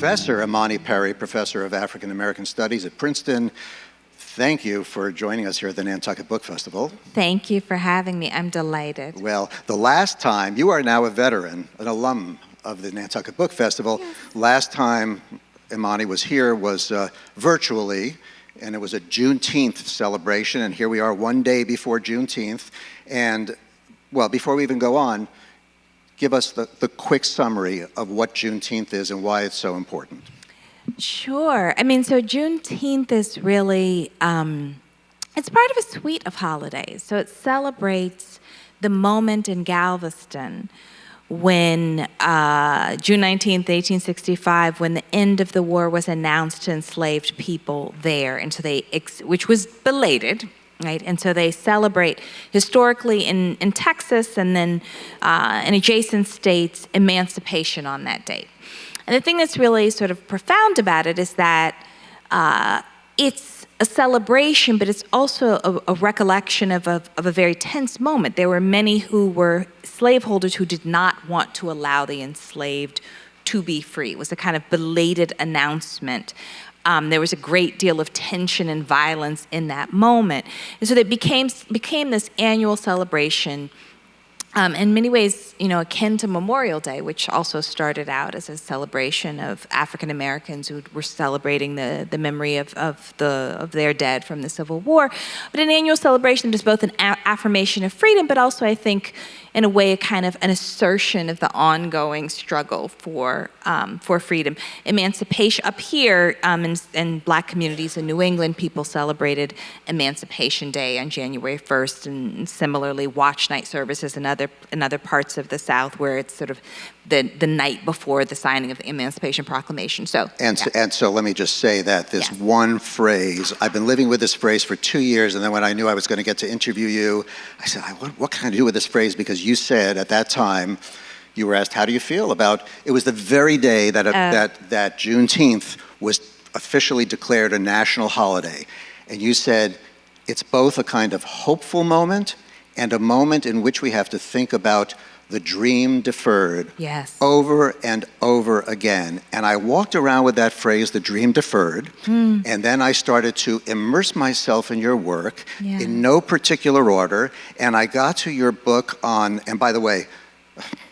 Professor Imani Perry, Professor of African American Studies at Princeton. Thank you for joining us here at the Nantucket Book Festival. Thank you for having me. I'm delighted. Well, the last time, you are now a veteran, an alum of the Nantucket Book Festival. Yes. Last time Imani was here was virtually, and it was a Juneteenth celebration, and here we are one day before Juneteenth. And, well, before we even go on, give us the quick summary of what Juneteenth is and why it's so important. Sure. I mean, so Juneteenth is really, it's part of a suite of holidays. So it celebrates the moment in Galveston when June 19th, 1865, when the end of the war was announced to enslaved people there. And so which was belated, right? And so they celebrate historically in Texas and then in adjacent states emancipation on that date. And the thing that's really sort of profound about it is that it's a celebration, but it's also a recollection of a very tense moment. There were many who were slaveholders who did not want to allow the enslaved to be free. It was a kind of belated announcement. There was a great deal of tension and violence in that moment. And so it became this annual celebration, in many ways, akin to Memorial Day, which also started out as a celebration of African Americans who were celebrating the memory of their dead from the Civil War. But an annual celebration that is both an affirmation of freedom, but also, I think, in a way, a kind of an assertion of the ongoing struggle for freedom. Emancipation, up here in Black communities in New England, people celebrated Emancipation Day on January 1st, and similarly watch night services in other parts of the South where it's sort of the night before the signing of the Emancipation Proclamation. So let me just say that this one phrase, I've been living with this phrase for 2 years, and then when I knew I was going to get to interview you, I said, what can I do with this phrase? Because you said at that time, you were asked, how do you feel about, it was the very day that Juneteenth was officially declared a national holiday. And you said, it's both a kind of hopeful moment and a moment in which we have to think about the dream deferred over and over again. And I walked around with that phrase, the dream deferred, and then I started to immerse myself in your work in no particular order, and I got to your book on, and by the way,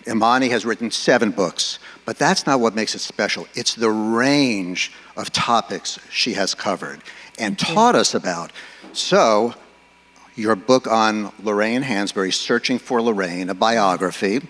Imani has written 7 books, but that's not what makes it special. It's the range of topics she has covered and taught us about. So, your book on Lorraine Hansberry, Searching for Lorraine, a biography.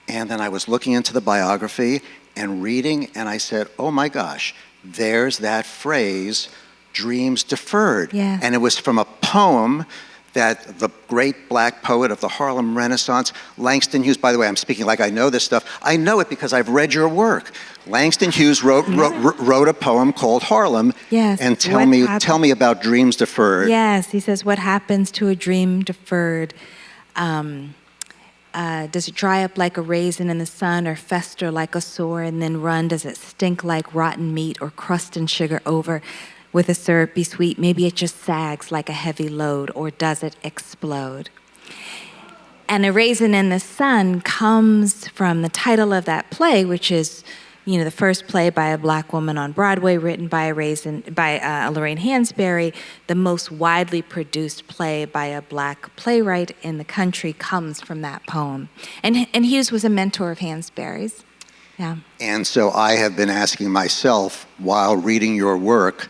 And then I was looking into the biography and reading, and I said, oh my gosh, there's that phrase, dreams deferred. Yeah. And it was from a poem that the great Black poet of the Harlem Renaissance, Langston Hughes, by the way, I'm speaking like I know this stuff. I know it because I've read your work. Langston Hughes wrote a poem called Harlem. Yes. And tell me about dreams deferred. Yes, he says, what happens to a dream deferred? Does it dry up like a raisin in the sun or fester like a sore and then run? Does it stink like rotten meat or crust and sugar over with a syrupy sweet? Maybe it just sags like a heavy load, or does it explode? And A Raisin in the Sun comes from the title of that play, which is, the first play by a Black woman on Broadway, written by Lorraine Hansberry. The most widely produced play by a Black playwright in the country comes from that poem. And Hughes was a mentor of Hansberry's. Yeah. And so I have been asking myself, while reading your work,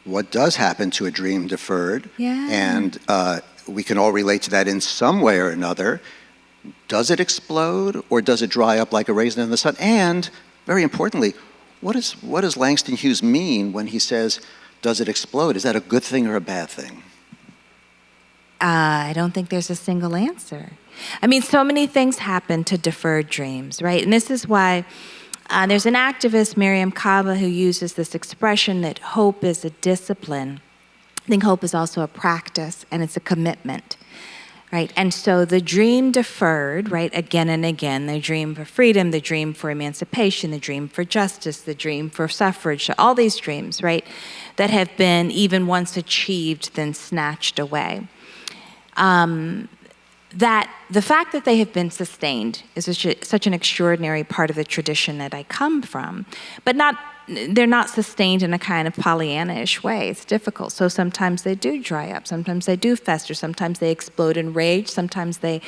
what does happen to a dream deferred? Yeah. And we can all relate to that in some way or another. Does it explode, or does it dry up like a raisin in the sun? And, very importantly, what does Langston Hughes mean when he says, does it explode? Is that a good thing or a bad thing? I don't think there's a single answer. I mean, so many things happen to deferred dreams, right? And this is why there's an activist, Miriam Kaba, who uses this expression that hope is a discipline. I think hope is also a practice, and it's a commitment, right? And so the dream deferred, right, again and again, the dream for freedom, the dream for emancipation, the dream for justice, the dream for suffrage, all these dreams, right, that have been even once achieved, then snatched away. that the fact that they have been sustained is such an extraordinary part of the tradition that I come from, but they're not sustained in a kind of Pollyanna-ish way. It's difficult. So sometimes they do dry up, sometimes they do fester, sometimes they explode in rage, sometimes they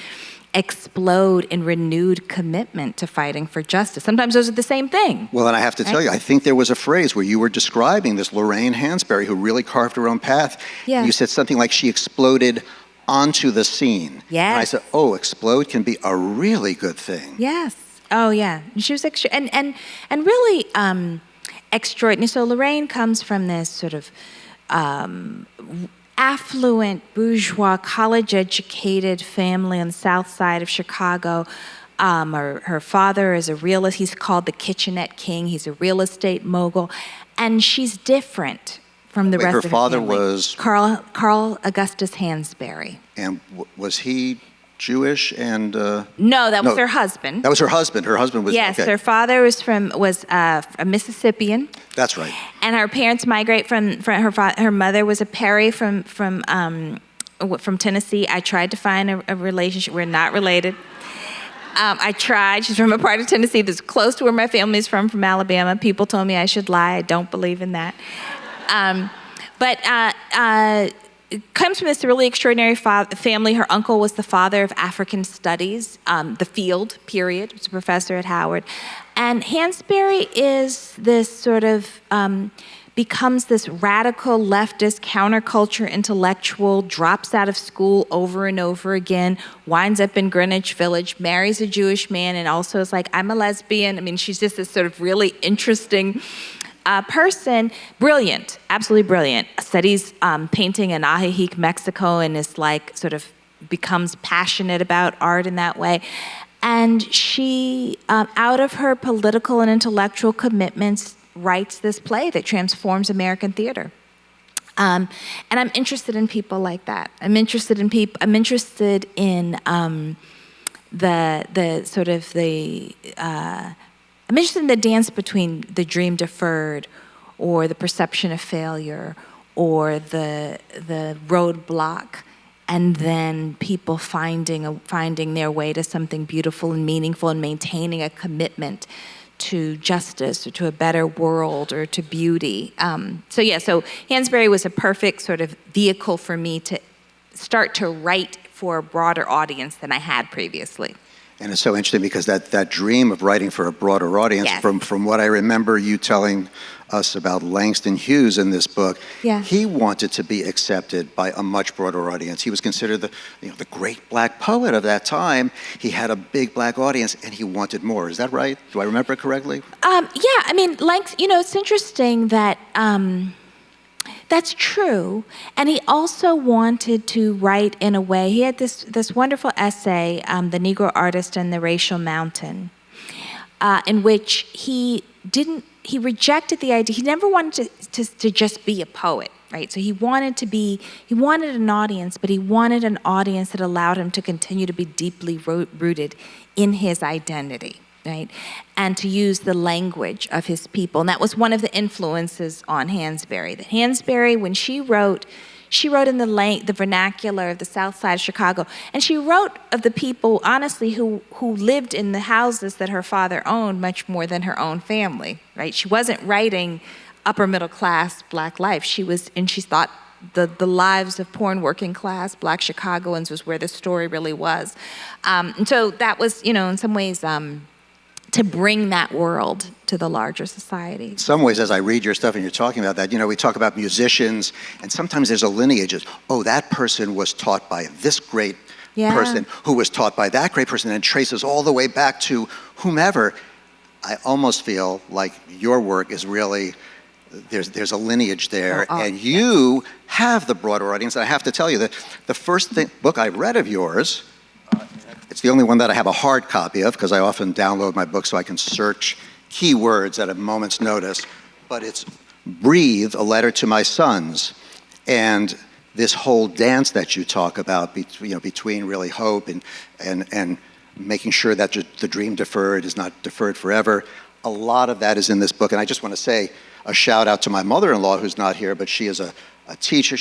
explode in renewed commitment to fighting for justice. Sometimes those are the same thing. Well, and I have to tell you, I think there was a phrase where you were describing this Lorraine Hansberry who really carved her own path. Yeah. You said something like she exploded onto the scene. Yes. And I said, oh, explode can be a really good thing. Yes. Oh, yeah. She was and really extraordinary. So Lorraine comes from this sort of affluent, bourgeois, college-educated family on the south side of Chicago. Her father is a realist. He's called the Kitchenette King. He's a real estate mogul. And she's different from the rest of her father family. was? Carl Augustus Hansberry. And was he Jewish and... No, that was her husband. That was her husband. Her husband was... Yes, okay. her father was a Mississippian. That's right. And her parents migrate from her mother was a Perry from Tennessee. I tried to find a relationship. We're not related. I tried. She's from a part of Tennessee that's close to where my family is from Alabama. People told me I should lie. I don't believe in that. But comes from this really extraordinary family. Her uncle was the father of African studies, the field, period. He was a professor at Howard. And Hansberry is this sort of, becomes this radical leftist counterculture intellectual, drops out of school over and over again, winds up in Greenwich Village, marries a Jewish man, and also is like, I'm a lesbian. I mean, she's just this sort of really interesting person, brilliant, absolutely brilliant. Studies painting in Ajijic, Mexico, and is like sort of becomes passionate about art in that way. And she, out of her political and intellectual commitments, writes this play that transforms American theater. And I'm interested in people like that. I'm interested in I'm interested in the dance between the dream deferred or the perception of failure or the roadblock, and then people finding their way to something beautiful and meaningful and maintaining a commitment to justice or to a better world or to beauty. So Hansberry was a perfect sort of vehicle for me to start to write for a broader audience than I had previously. And it's so interesting because that dream of writing for a broader audience, yes. from what I remember you telling us about Langston Hughes in this book, yeah. he wanted to be accepted by a much broader audience. He was considered the great black poet of that time. He had a big black audience and he wanted more. Is that right? Do I remember it correctly? Yeah, I mean, it's interesting that that's true. And he also wanted to write in a way, he had this wonderful essay, The Negro Artist and the Racial Mountain, in which he rejected the idea, he never wanted to just be a poet, right? So he wanted an audience, but he wanted an audience that allowed him to continue to be deeply rooted in his identity, right? And to use the language of his people. And that was one of the influences on Hansberry. That Hansberry, when she wrote in the vernacular of the South Side of Chicago, and she wrote of the people, honestly, who lived in the houses that her father owned much more than her own family, right? She wasn't writing upper middle class black life. She thought the lives of poor and working class black Chicagoans was where the story really was. And so that was, in some ways, to bring that world to the larger society. In some ways, as I read your stuff and you're talking about that, we talk about musicians, and sometimes there's a lineage of, that person was taught by this great person who was taught by that great person, and traces all the way back to whomever. I almost feel like your work is really, there's a lineage there, and you have the broader audience. And I have to tell you that the first book I read of yours, it's the only one that I have a hard copy of because I often download my books so I can search keywords at a moment's notice. But it's Breathe, A Letter to My Sons. And this whole dance that you talk about between really hope and making sure that the dream deferred is not deferred forever. A lot of that is in this book. And I just want to say a shout out to my mother-in-law who's not here, but she is a teacher.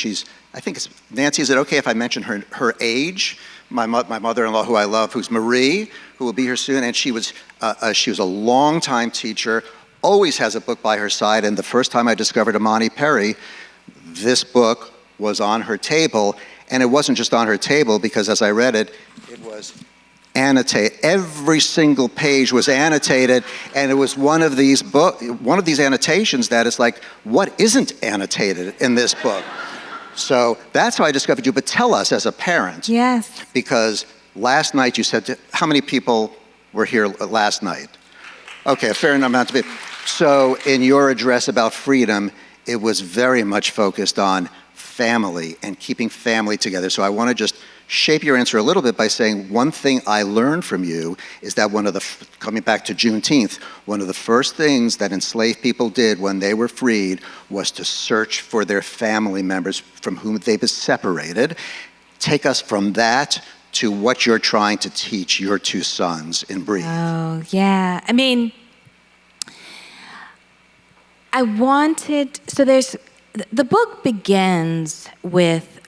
Nancy, is it okay if I mention her age? my mother-in-law, who I love, who's Marie, who will be here soon, and she was a long-time teacher, always has a book by her side, and the first time I discovered Imani Perry, this book was on her table, and it wasn't just on her table, because as I read it, it was annotated. Every single page was annotated, and it was one of these annotations that is like, what isn't annotated in this book? So that's how I discovered you. But tell us, as a parent, Yes. because last night you said, how many people were here last night? Okay, a fair amount of people. So in your address about freedom, it was very much focused on family and keeping family together. So I want to just shape your answer a little bit by saying one thing I learned from you is that coming back to Juneteenth, one of the first things that enslaved people did when they were freed was to search for their family members from whom they were separated. Take us from that to what you're trying to teach your two sons in Breathe. Oh, yeah. I mean, the book begins with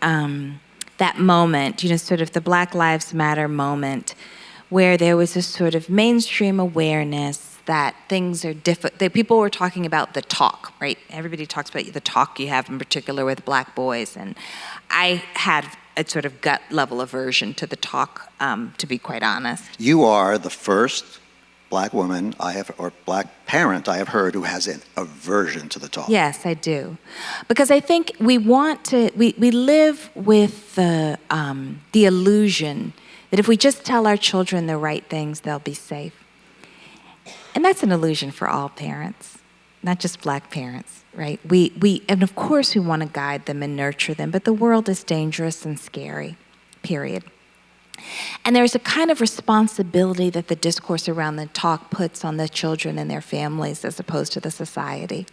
that moment, sort of the Black Lives Matter moment, where there was this sort of mainstream awareness that things are different. That people were talking about the talk, right? Everybody talks about the talk you have in particular with Black boys, and I had a sort of gut level aversion to the talk, to be quite honest. You are the first Black woman or Black parent I have heard who has an aversion to the talk. Yes, I do. Because I think we live with the illusion that if we just tell our children the right things, they'll be safe. And that's an illusion for all parents, not just Black parents, right? And of course we want to guide them and nurture them, but the world is dangerous and scary, period. And there's a kind of responsibility that the discourse around the talk puts on the children and their families as opposed to the society.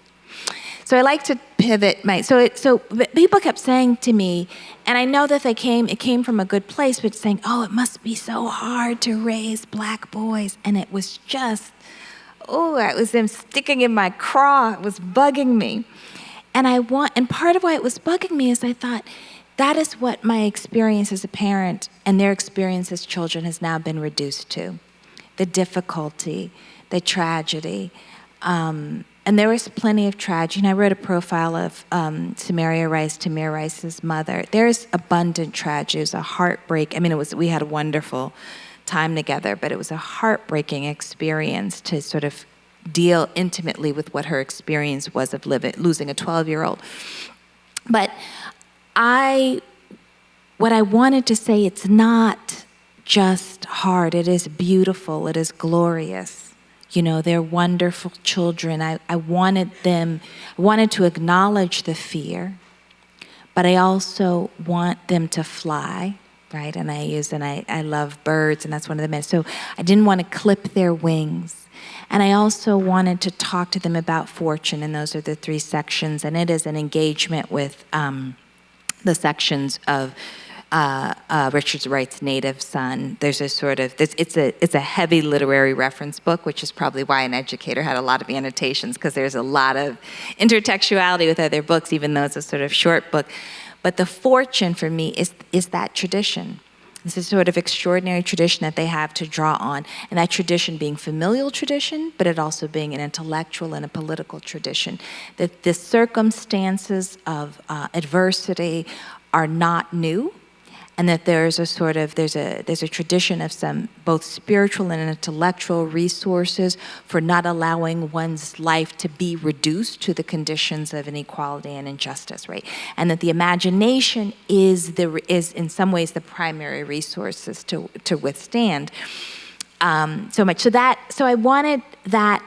So I like to pivot so people kept saying to me, and I know that it came from a good place, but saying, oh, it must be so hard to raise Black boys. And it was just, it was them sticking in my craw. It was bugging me. And part of why it was bugging me is I thought, that is what my experience as a parent and their experience as children has now been reduced to. The difficulty, the tragedy. And there was plenty of tragedy. And I wrote a profile of Tamir Rice's mother. There's abundant tragedy. It was a heartbreak. I mean, we had a wonderful time together, but it was a heartbreaking experience to sort of deal intimately with what her experience was of losing a 12-year-old. But what I wanted to say, it's not just hard, it is beautiful, it is glorious. They're wonderful children. I wanted to acknowledge the fear, but I also want them to fly, right? And I love birds, and that's one of the men. So I didn't want to clip their wings. And I also wanted to talk to them about fortune, and those are the 3 sections, and it is an engagement with the sections of Richard Wright's native son. There's a sort of, it's a heavy literary reference book, which is probably why an educator had a lot of annotations, because there's a lot of intertextuality with other books, even though it's a sort of short book. But the fortune for me is that tradition. It's a sort of extraordinary tradition that they have to draw on, and that tradition being familial tradition, but it also being an intellectual and a political tradition. That the circumstances of adversity are not new, and that there's a tradition of some both spiritual and intellectual resources for not allowing one's life to be reduced to the conditions of inequality and injustice, right? And that the imagination is in some ways the primary resources to withstand so much. So I wanted the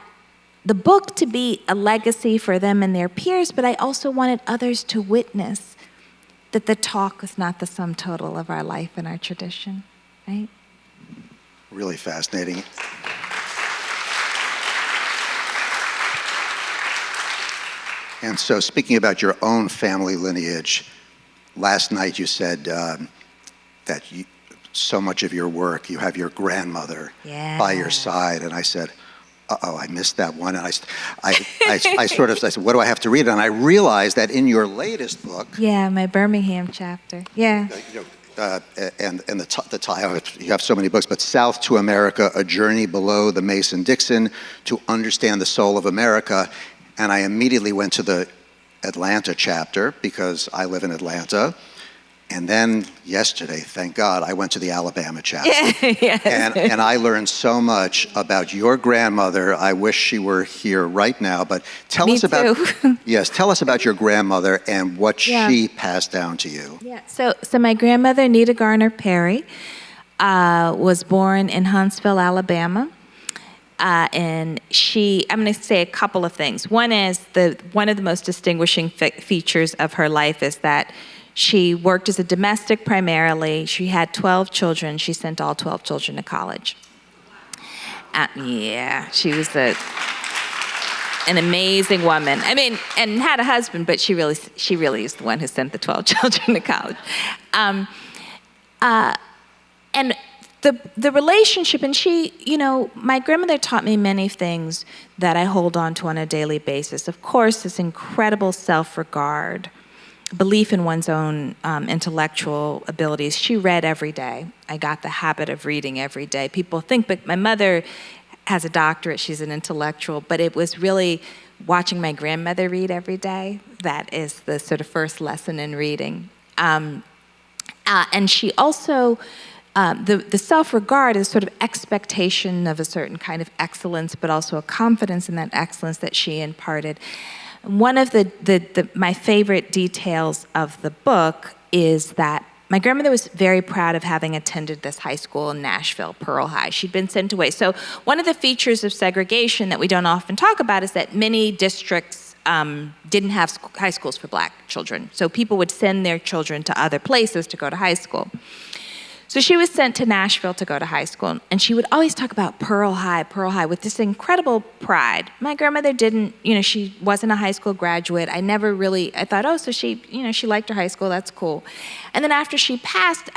book to be a legacy for them and their peers, but I also wanted others to witness that the talk is not the sum total of our life and our tradition, right? Really fascinating. And so speaking about your own family lineage, last night you said that so much of your work, you have your grandmother by your side, and I said, I missed that one. And I said, what do I have to read? And I realized that in your latest book. Yeah, my Birmingham chapter. Yeah. and the title, you have so many books, but South to America, A Journey Below the Mason-Dixon to Understand the Soul of America. And I immediately went to the Atlanta chapter because I live in Atlanta. And then yesterday, thank God, I went to the Alabama chapter. Yes. And I learned so much about your grandmother. I wish she were here right now, but tell us about yes, tell us about your grandmother and what she passed down to you. Yeah. So my grandmother, Nita Garner Perry, was born in Huntsville, Alabama. And I'm going to say a couple of things. One is one of the most distinguishing features of her life is that she worked as a domestic primarily. She had 12 children. She sent all 12 children to college. She was an amazing woman. I mean, and had a husband, but she really is the one who sent the 12 children to college. And the relationship, and my grandmother taught me many things that I hold on to on a daily basis. Of course, this incredible self-regard, belief in one's own intellectual abilities. She read every day. I got the habit of reading every day. People think, but my mother has a doctorate, she's an intellectual, but it was really watching my grandmother read every day that is the sort of first lesson in reading. And she also, the self-regard is sort of expectation of a certain kind of excellence, but also a confidence in that excellence that she imparted. One of my favorite details of the book is that my grandmother was very proud of having attended this high school in Nashville, Pearl High. She'd been sent away. So one of the features of segregation that we don't often talk about is that many districts didn't have high schools for black children. So people would send their children to other places to go to high school. So she was sent to Nashville to go to high school, and she would always talk about Pearl High, with this incredible pride. My grandmother didn't, she wasn't a high school graduate. I thought, so she liked her high school, that's cool. And then after she passed,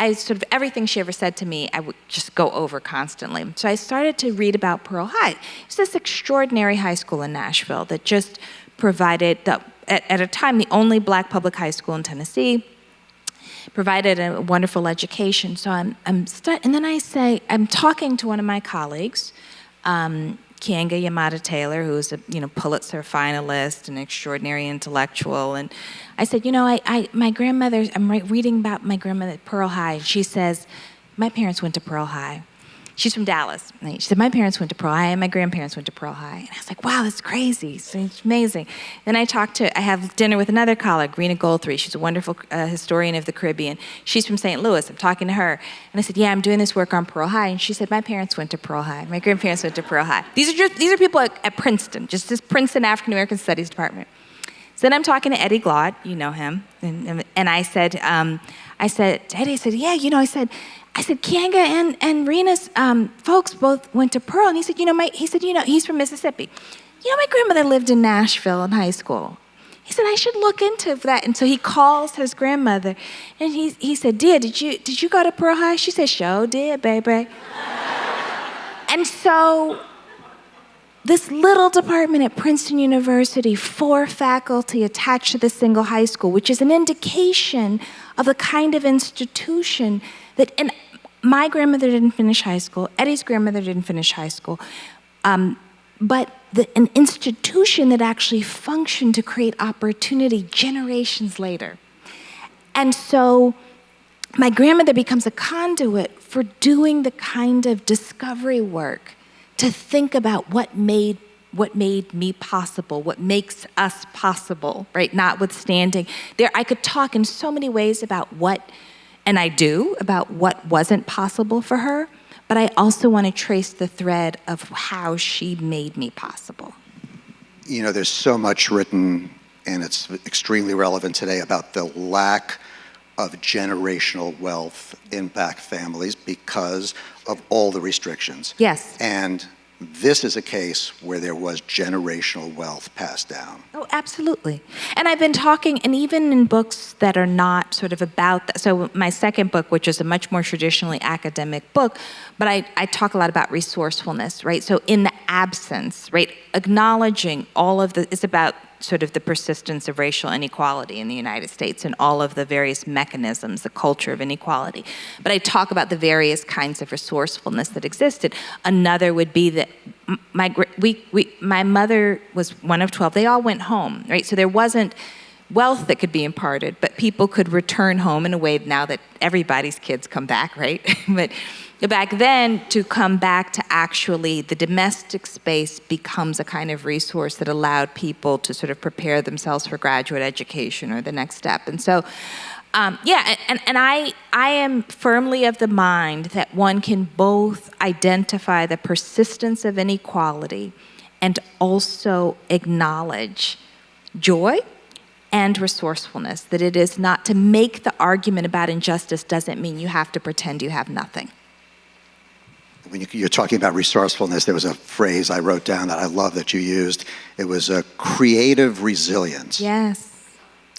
everything she ever said to me, I would just go over constantly. So I started to read about Pearl High. It's this extraordinary high school in Nashville that just provided, at a time, the only black public high school in Tennessee, provided a wonderful education. So and then I'm talking to one of my colleagues, Kianga Yamada Taylor, who's a Pulitzer finalist, an extraordinary intellectual, and I said, my grandmother, I'm reading about my grandmother at Pearl High, and she says, my parents went to Pearl High. She's from Dallas. And she said, my parents went to Pearl High and my grandparents went to Pearl High. And I was like, wow, that's crazy. So it's amazing. Then I have dinner with another colleague, Rena Goldthry. She's a wonderful historian of the Caribbean. She's from St. Louis. I'm talking to her. And I said, yeah, I'm doing this work on Pearl High. And she said, my parents went to Pearl High. My grandparents went to Pearl High. These are people at Princeton, just this Princeton African American Studies Department. So then I'm talking to Eddie Glaude, you know him. And I said to Eddie, I said, Kianga and Rena's folks both went to Pearl. And he said, he's from Mississippi. My grandmother lived in Nashville in high school. He said, I should look into that. And so he calls his grandmother. And he said, dear, did you go to Pearl High? She said, sure did, baby. And so this little department at Princeton University, 4 faculty attached to the single high school, which is an indication of the kind of institution that, and my grandmother didn't finish high school, Eddie's grandmother didn't finish high school, but an institution that actually functioned to create opportunity generations later. And so my grandmother becomes a conduit for doing the kind of discovery work to think about what made me possible, what makes us possible, right? Notwithstanding. I could talk in so many ways about and I do, about what wasn't possible for her, but I also want to trace the thread of how she made me possible. There's so much written, and it's extremely relevant today, about the lack of generational wealth in Black families because of all the restrictions. Yes. And this is a case where there was generational wealth passed down. Oh, absolutely. And I've been talking, and even in books that are not sort of about that. So my second book, which is a much more traditionally academic book, but I talk a lot about resourcefulness, right? So in the absence, right? Acknowledging all of the, it's about sort of the persistence of racial inequality in the United States and all of the various mechanisms, the culture of inequality. But I talk about the various kinds of resourcefulness that existed. Another would be that my mother was one of 12. They all went home, right? So there wasn't wealth that could be imparted, but people could return home in a way now that everybody's kids come back, right? But back then, to come back to actually the domestic space becomes a kind of resource that allowed people to sort of prepare themselves for graduate education or the next step. And so, I am firmly of the mind that one can both identify the persistence of inequality and also acknowledge joy and resourcefulness, that it is not to make the argument about injustice doesn't mean you have to pretend you have nothing. When you're talking about resourcefulness, there was a phrase I wrote down that I love that you used. It was a creative resilience. Yes.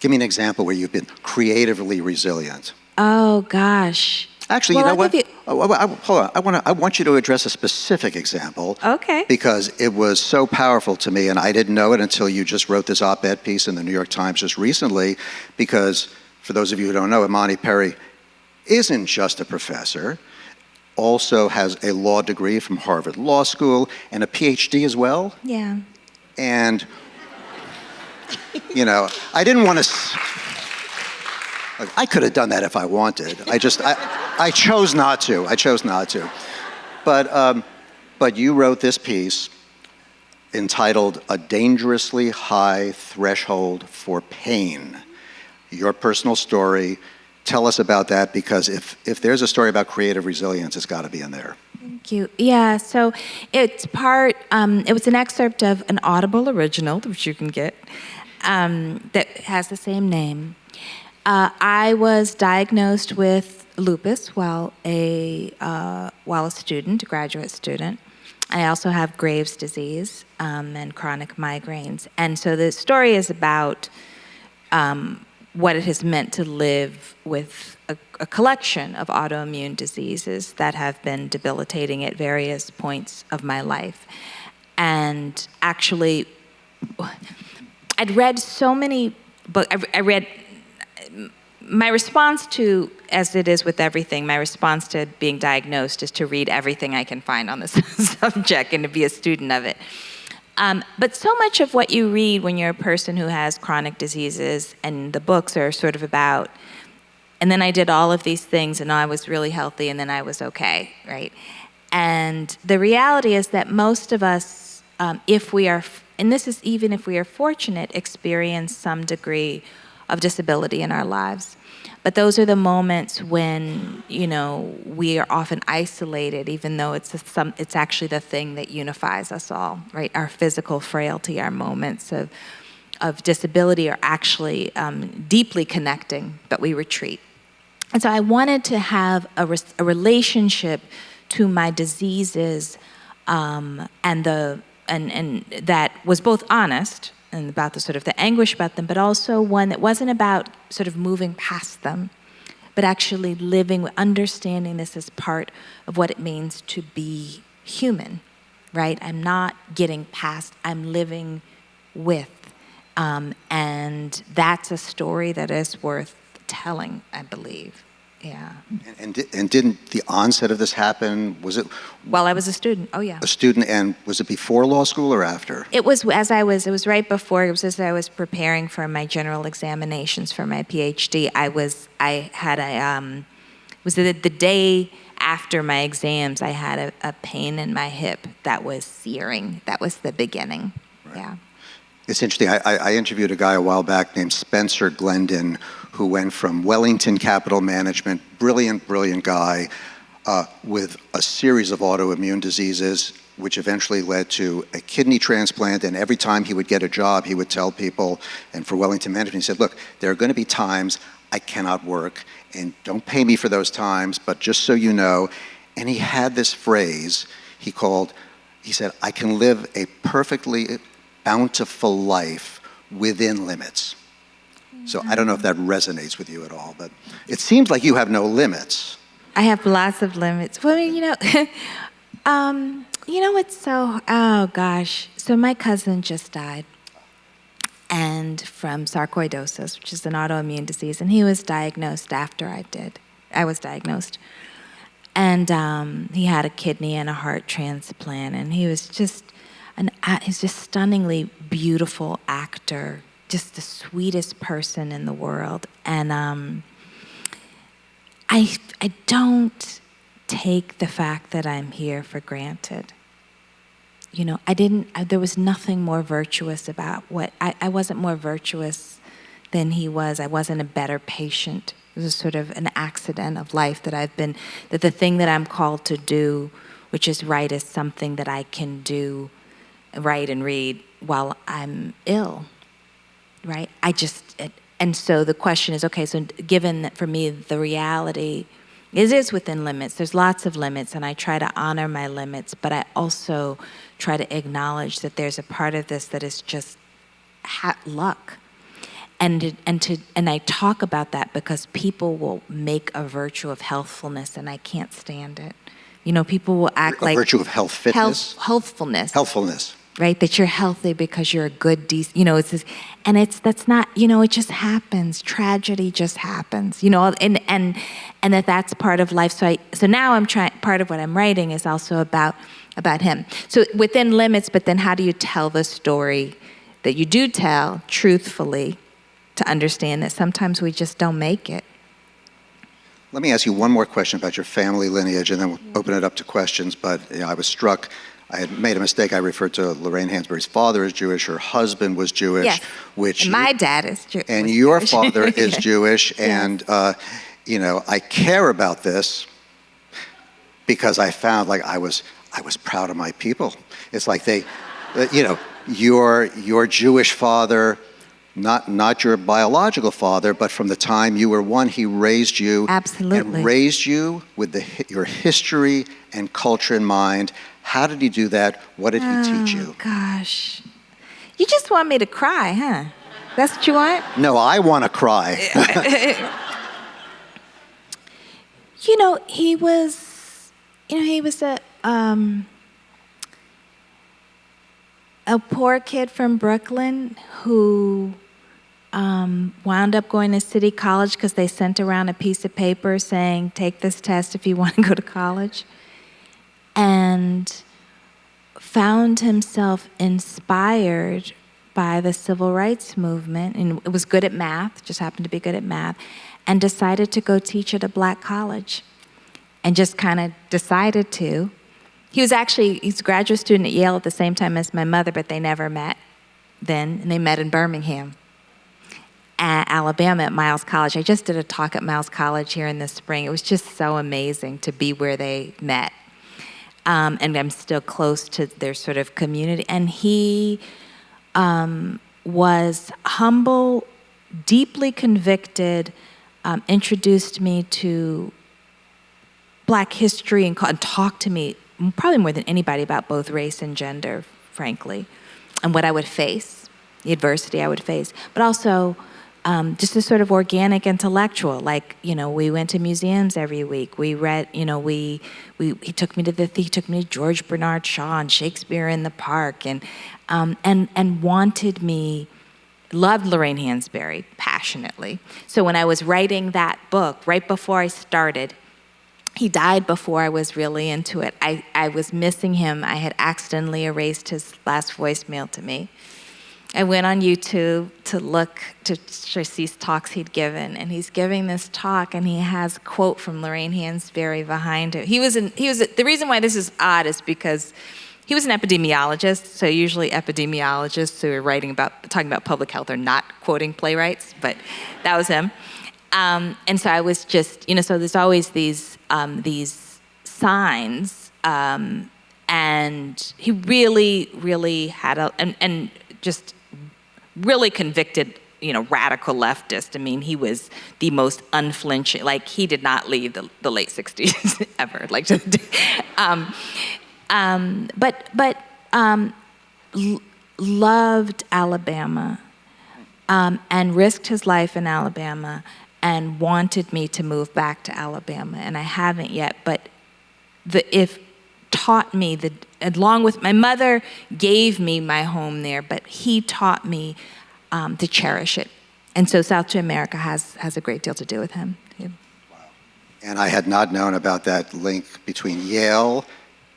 Give me an example where you've been creatively resilient. Oh, gosh. Actually, well, you know I'll what? Hold on. I want you to address a specific example. Okay. Because it was so powerful to me, and I didn't know it until you just wrote this op-ed piece in the New York Times just recently, because for those of you who don't know, Imani Perry isn't just a professor, also has a law degree from Harvard Law School and a PhD as well. Yeah. And, I didn't want to... I could have done that if I wanted. I chose not to. But you wrote this piece entitled "A Dangerously High Threshold for Pain." Your personal story. Tell us about that, because if there's a story about creative resilience, it's got to be in there. Thank you. Yeah, so it's it was an excerpt of an Audible original, which you can get, that has the same name. I was diagnosed with lupus while a graduate student. I also have Graves' disease and chronic migraines. And so the story is about what it has meant to live with a collection of autoimmune diseases that have been debilitating at various points of my life. And actually, I'd read so many books. I read... My response to, as it is with everything, my response to being diagnosed is to read everything I can find on this subject and to be a student of it. But so much of what you read when you're a person who has chronic diseases, and the books are sort of about, and then I did all of these things and I was really healthy and then I was okay, right? And the reality is that most of us, if we are, and this is even if we are fortunate, experience some degree of disability in our lives. But those are the moments when, we are often isolated, even though it's actually the thing that unifies us all, right? Our physical frailty, our moments of disability are actually deeply connecting, but we retreat. And so I wanted to have a relationship to my diseases, and that was both honest, and about the anguish about them, but also one that wasn't about sort of moving past them, but actually living, understanding this as part of what it means to be human, right? I'm not getting past, I'm living with. And that's a story that is worth telling, I believe. Yeah. And didn't the onset of this happen, was it? While I was a student, oh yeah. A student, and was it before law school or after? It was it was right before, it was as I was preparing for my general examinations for my PhD. The day after my exams, I had a pain in my hip that was searing. That was the beginning, right. Yeah. It's interesting. I interviewed a guy a while back named Spencer Glendon, who went from Wellington Capital Management, brilliant guy, with a series of autoimmune diseases, which eventually led to a kidney transplant. And every time he would get a job, he would tell people, and for Wellington Management, he said, look, there are going to be times I cannot work, and don't pay me for those times, but just so you know. And he had this phrase he said, I can live a perfectly bountiful life within limits. So I don't know if that resonates with you at all, but it seems like you have no limits. I have lots of limits. Well, You know, it's so, oh gosh. So my cousin just died, and from sarcoidosis, which is an autoimmune disease, and he was diagnosed after I was diagnosed. And he had a kidney and a heart transplant, and he was just he's just stunningly beautiful actor, just the sweetest person in the world. And I don't take the fact that I'm here for granted. You know, there was nothing more virtuous about I wasn't more virtuous than he was. I wasn't a better patient. It was sort of an accident of life that the thing that I'm called to do, which is write, is something that I can do, write and read while I'm ill, right? And so the question is, okay, so given that for me, the reality is within limits. There's lots of limits, and I try to honor my limits, but I also try to acknowledge that there's a part of this that is just luck. And I talk about that because people will make a virtue of healthfulness, and I can't stand it. You know, people will act like... A virtue of health fitness? Healthfulness. Healthfulness. Right, that you're healthy because you're a good, decent, you know, it's this, and that's not, you know, it just happens. Tragedy just happens, you know, and that's part of life. So now I'm trying, part of what I'm writing is also about him. So within limits, but then how do you tell the story that you do tell truthfully to understand that sometimes we just don't make it? Let me ask you one more question about your family lineage, and then we'll open it up to questions. But you know, I was struck. I had made a mistake. I referred to Lorraine Hansberry's father as Jewish. Her husband was Jewish. Yes. Which and my dad is Jewish. And your father is Yes. Jewish. Yes. And, you know, I care about this because I found, like, I was proud of my people. It's like you know, your Jewish father, not your biological father, but from the time you were one, he raised you. Absolutely. And raised you with your history and culture in mind. How did he do that? What did he teach you? Gosh. You just want me to cry, huh? That's what you want? No, I want to cry. You know, he was a poor kid from Brooklyn who wound up going to City College because they sent around a piece of paper saying, take this test if you want to go to college. And found himself inspired by the civil rights movement, and was good at math, just happened to be good at math, and decided to go teach at a black college. And just kind of decided to. He's a graduate student at Yale at the same time as my mother, but they never met then, and they met in Birmingham, Alabama at Miles College. I just did a talk at Miles College here in the spring. It was just so amazing to be where they met. And I'm still close to their sort of community. And he was humble, deeply convicted, introduced me to Black history and talked to me probably more than anybody about both race and gender, frankly, and what I would face, the adversity I would face, but also just a sort of organic intellectual. Like, you know, we went to museums every week. We read, you know, he took me to George Bernard Shaw and Shakespeare in the Park, and loved Lorraine Hansberry passionately. So when I was writing that book, right before I started, he died before I was really into it. I was missing him. I had accidentally erased his last voicemail to me. I went on YouTube to see talks he'd given, and he's giving this talk, and he has a quote from Lorraine Hansberry behind it. The reason why this is odd is because he was an epidemiologist, so usually epidemiologists who are talking about public health are not quoting playwrights, but that was him. And so I was just, you know, so there's always these signs, and he really, really had and just really convicted, you know, radical leftist. I mean, he was the most unflinching, like, he did not leave the late 60s ever. Like, loved Alabama, and risked his life in Alabama, and wanted me to move back to Alabama. And I haven't yet, but taught me along with my mother, gave me my home there, but he taught me to cherish it. And so South to America has a great deal to do with him. Yeah. And I had not known about that link between Yale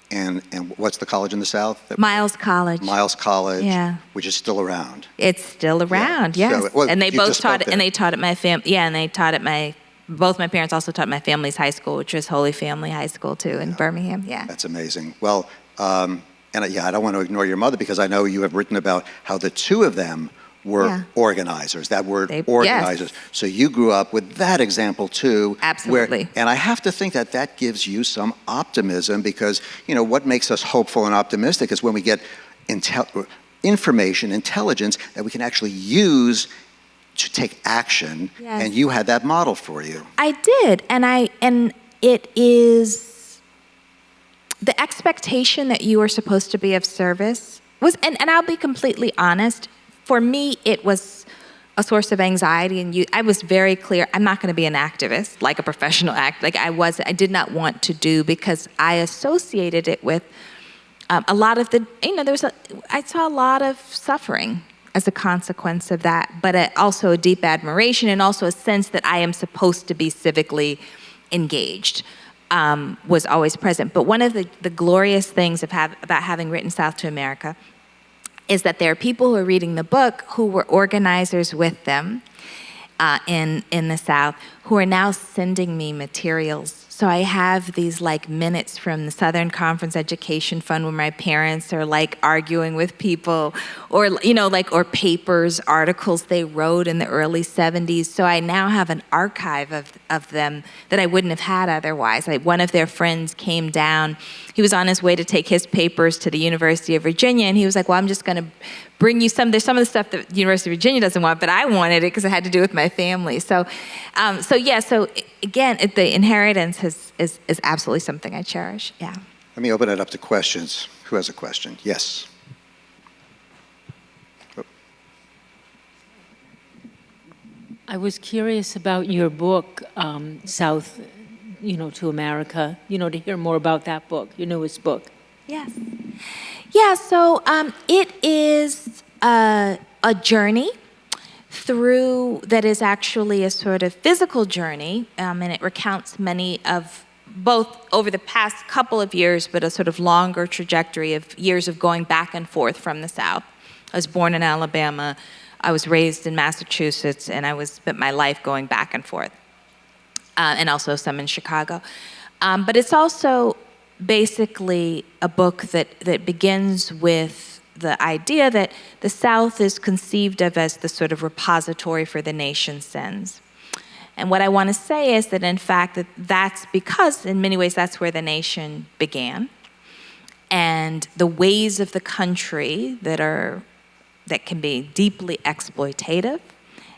and what's the college in the South? Miles College. Miles College, yeah. Which is still around. It's still around, yeah. yes. So, well, and they both taught, there. and they taught at my and they taught at both my parents also taught my family's high school, which was Holy Family High School too in Birmingham, yeah. That's amazing. Well, and I don't want to ignore your mother because I know you have written about how the two of them were organizers, that word organizers. Yes. So you grew up with that example too. Absolutely. And I have to think that gives you some optimism because, what makes us hopeful and optimistic is when we get information, intelligence that we can actually use to take action. Yes. And you had that model for you. I did. And it is the expectation that you are supposed to be of service was, and I'll be completely honest, for me, it was a source of anxiety, and I was very clear, I'm not going to be an activist, like a professional like I did not want to do, because I associated it with a lot of I saw a lot of suffering as a consequence of that, but also a deep admiration and also a sense that I am supposed to be civically engaged was always present. But one of the glorious things about having written South to America is that there are people who are reading the book who were organizers with them in the South who are now sending me materials. So I have these minutes from the Southern Conference Education Fund where my parents are arguing with people, or or papers, articles they wrote in the early 70s. So I now have an archive of them that I wouldn't have had otherwise. One of their friends came down. He was on his way to take his papers to the University of Virginia, and he was like, well, I'm just going to bring you there's some of the stuff that the University of Virginia doesn't want, but I wanted it because it had to do with my family. So again, the inheritance is absolutely something I cherish, yeah. Let me open it up to questions. Who has a question? Yes. Oh. I was curious about your book, South, to America, to hear more about that book, your newest book. Yes. Yeah, so it is a journey through that is actually a sort of physical journey, and it recounts many of both over the past couple of years, but a sort of longer trajectory of years of going back and forth from the South. I was born in Alabama, I was raised in Massachusetts, and I spent my life going back and forth, and also some in Chicago. But it's also basically a book that begins with the idea that the South is conceived of as the sort of repository for the nation's sins. And what I want to say is that, in fact, that's because, in many ways, that's where the nation began. And the ways of the country that can be deeply exploitative,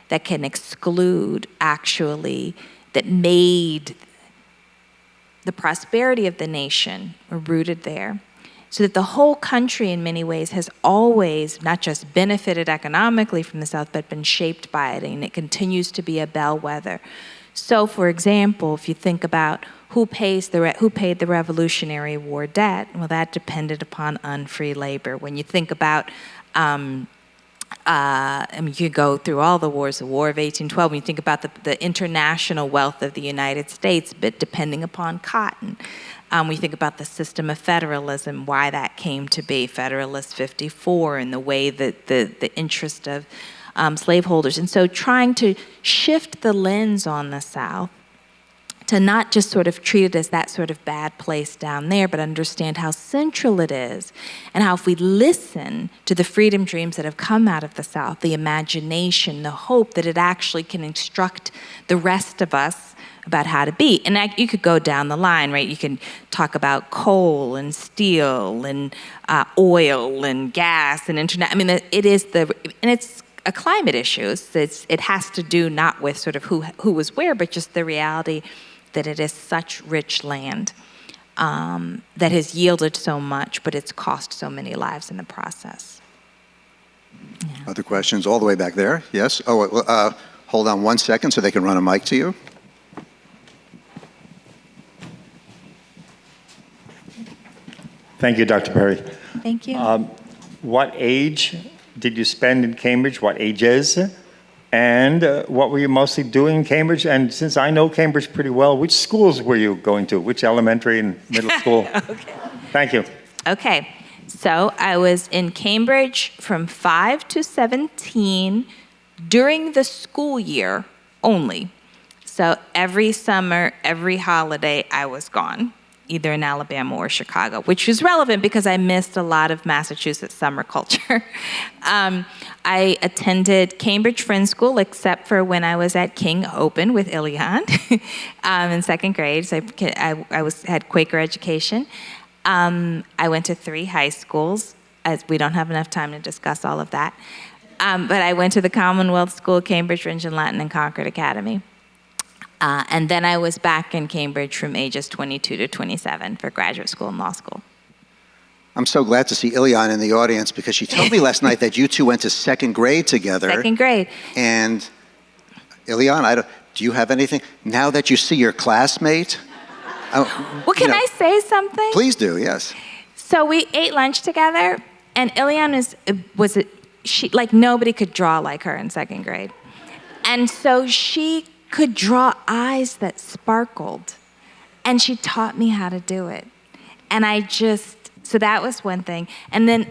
that can exclude, actually, that made the prosperity of the nation are rooted there. So that the whole country, in many ways, has always not just benefited economically from the South, but been shaped by it, and it continues to be a bellwether. So, for example, if you think about who paid the Revolutionary War debt, well, that depended upon unfree labor. When you think about you go through all the wars, the War of 1812, when you think about the international wealth of the United States, but depending upon cotton. We think about the system of federalism, why that came to be, Federalist 54, and the way that the interest of slaveholders. And so trying to shift the lens on the South to not just sort of treat it as that sort of bad place down there, but understand how central it is, and how if we listen to the freedom dreams that have come out of the South, the imagination, the hope, that it actually can instruct the rest of us about how to be. And you could go down the line, right? You can talk about coal and steel and oil and gas and internet. I mean, and it's a climate issue. It has to do not with sort of who was where, but just the reality that it is such rich land that has yielded so much, but it's cost so many lives in the process. Yeah. Other questions all the way back there? Yes? Oh, hold on 1 second so they can run a mic to you. Thank you, Dr. Perry. Thank you. What age did you spend in Cambridge? What ages? And what were you mostly doing in Cambridge? And since I know Cambridge pretty well, which schools were you going to? Which elementary and middle school? Okay. Thank you. Okay. So I was in Cambridge from 5 to 17 during the school year only. So every summer, every holiday, I was gone, either in Alabama or Chicago, which was relevant because I missed a lot of Massachusetts summer culture. I attended Cambridge Friends School, except for when I was at King Open with Ilian in second grade. So I had Quaker education. I went to 3 high schools, as we don't have enough time to discuss all of that. But I went to the Commonwealth School, Cambridge, Rindge and Latin, and Concord Academy. And then I was back in Cambridge from ages 22 to 27 for graduate school and law school. I'm so glad to see Ilian in the audience because she told me last night that you two went to second grade together. Second grade. And Ilian, do you have anything? Now that you see your classmate? Well, can I say something? Please do, yes. So we ate lunch together, and Ilian she like nobody could draw like her in second grade. And so she could draw eyes that sparkled, and she taught me how to do it. And so that was one thing. And then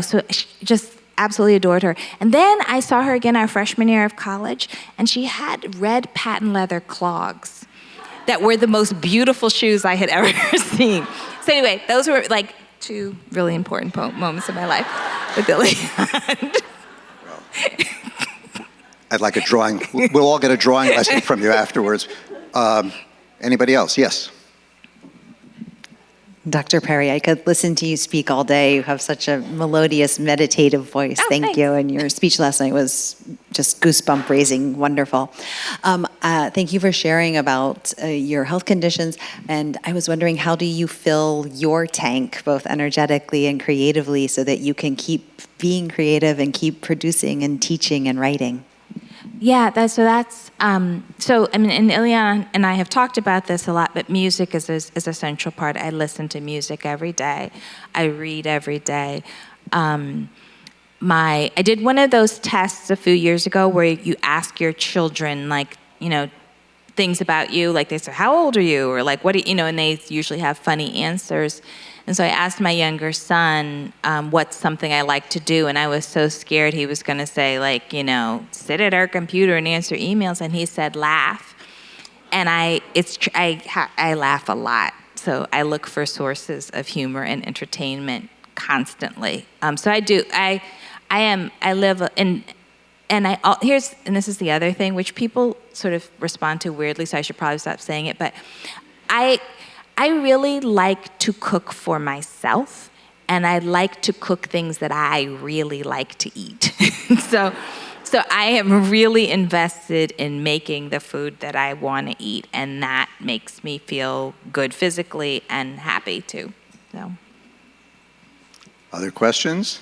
so just absolutely adored her. And then I saw her again our freshman year of college, and she had red patent leather clogs that were the most beautiful shoes I had ever seen. So anyway, those were like 2 really important moments in my life with Ilian. I'd like a drawing. We'll all get a drawing lesson from you afterwards. Anybody else? Yes. Dr. Perry, I could listen to you speak all day. You have such a melodious, meditative voice. Oh, Thank thanks. you. And your speech last night was just goosebump raising, wonderful. Thank you for sharing about your health conditions. And I was wondering, how do you fill your tank, both energetically and creatively, so that you can keep being creative and keep producing and teaching and writing? Yeah, and Ilian and I have talked about this a lot, but music is a central part. I listen to music every day. I read every day. I did one of those tests a few years ago where you ask your children, things about you, like they say, how old are you? Or like, what do you, and they usually have funny answers. And so I asked my younger son what's something I like to do, and I was so scared he was going to say, sit at our computer and answer emails, and he said, laugh. And I laugh a lot, so I look for sources of humor and entertainment constantly. So I do. I live in. And this is the other thing, which people sort of respond to weirdly, so I should probably stop saying it, but I really like to cook for myself, and I like to cook things that I really like to eat. So I am really invested in making the food that I want to eat, and that makes me feel good physically and happy too. So. Other questions?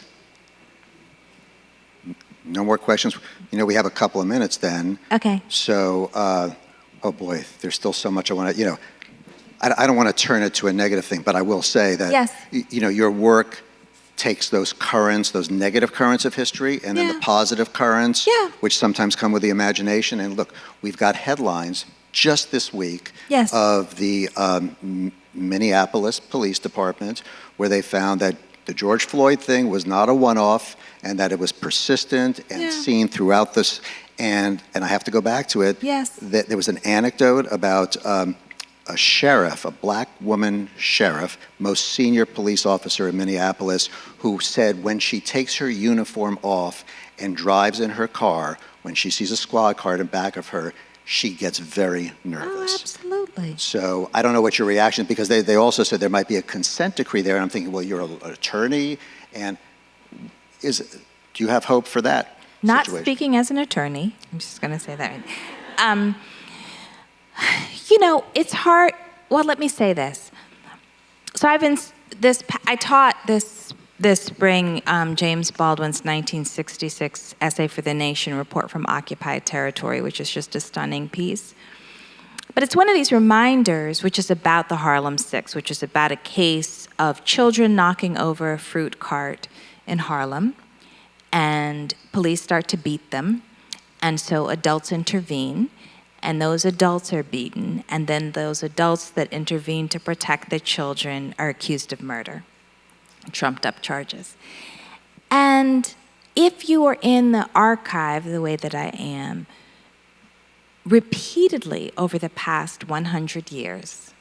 No more questions? We have a couple of minutes then. Okay. So, oh boy, there's still so much I want to, I don't want to turn it to a negative thing, but I will say that, yes. Your work takes those currents, those negative currents of history, and then the positive currents, which sometimes come with the imagination. And look, we've got headlines just this week of the Minneapolis Police Department, where they found that the George Floyd thing was not a one-off, and that it was persistent and seen throughout this. And I have to go back to it. Yes. That there was an anecdote about a sheriff, a black woman sheriff, most senior police officer in Minneapolis, who said when she takes her uniform off and drives in her car, when she sees a squad car in back of her, she gets very nervous. Oh, absolutely. So I don't know what your reaction, because they also said there might be a consent decree there, and I'm thinking, well, you're an attorney, and do you have hope for that Not situation? speaking as an attorney, I'm just going to say that. It's hard. Well, let me say this. So I taught this spring James Baldwin's 1966 essay for the Nation, Report from Occupied Territory, which is just a stunning piece. But it's one of these reminders, which is about the Harlem Six, which is about a case of children knocking over a fruit cart in Harlem, and police start to beat them, and so adults intervene, and those adults are beaten, and then those adults that intervene to protect the children are accused of murder, trumped up charges. And if you are in the archive the way that I am, repeatedly over the past 100 years,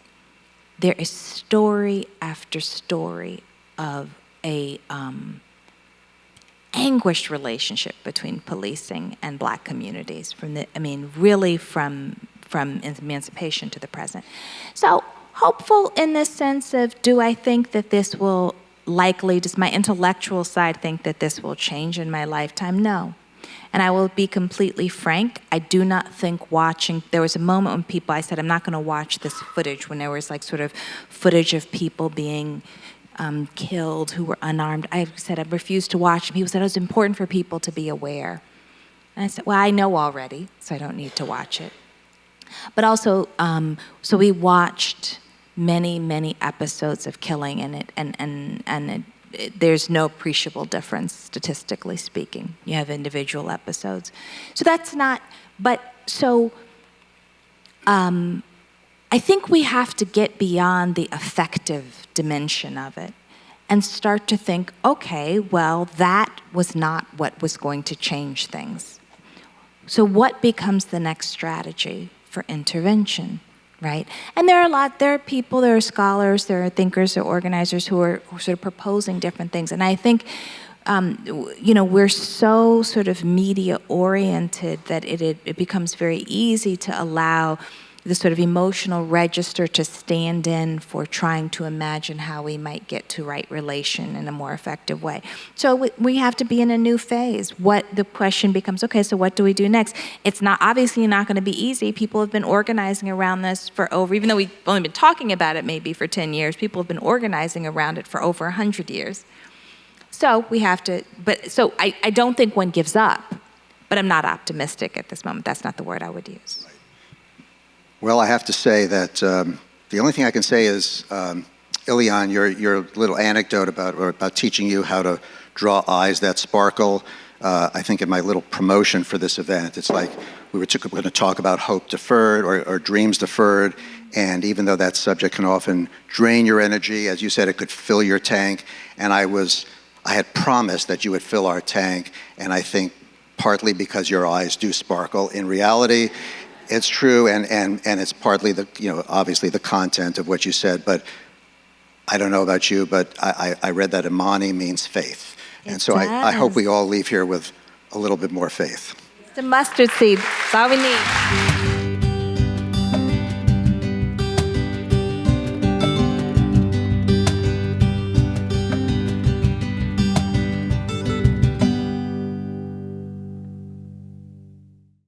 there is story after story of a anguished relationship between policing and Black communities, really from emancipation to the present. So hopeful in the sense of, do I think that this will likely, does my intellectual side think that this will change in my lifetime? No. And I will be completely frank, I do not think watching, there was a moment when people, I said, I'm not gonna watch this footage, when there was like sort of footage of people being killed who were unarmed. I said, I refused to watch. And people said, it was important for people to be aware. And I said, well, I know already, so I don't need to watch it. But also, so we watched many, many episodes of killing, and there's no appreciable difference, statistically speaking. You have individual episodes. So that's not, but so I think we have to get beyond the affective dimension of it and start to think, okay, well, that was not what was going to change things. So what becomes the next strategy for intervention, right? And there are people, there are scholars, there are thinkers, there are organizers who are sort of proposing different things. And I think, we're so sort of media oriented that it becomes very easy to allow the sort of emotional register to stand in for trying to imagine how we might get to right relation in a more effective way. So we have to be in a new phase. What the question becomes, okay, so what do we do next? It's not obviously not going to be easy. People have been organizing around this for over, even though we've only been talking about it maybe for 10 years, people have been organizing around it for over 100 years. So we have to, so I don't think one gives up, but I'm not optimistic at this moment. That's not the word I would use. Well, I have to say that the only thing I can say is, Ilian, your little anecdote about teaching you how to draw eyes that sparkle, I think in my little promotion for this event, it's like we were going to talk about hope deferred or dreams deferred, and even though that subject can often drain your energy, as you said, it could fill your tank, and I had promised that you would fill our tank, and I think partly because your eyes do sparkle. In reality, it's true, and it's partly obviously the content of what you said, but I don't know about you, but I read that Imani means faith. And so I hope we all leave here with a little bit more faith. It's a mustard seed. That's all we need.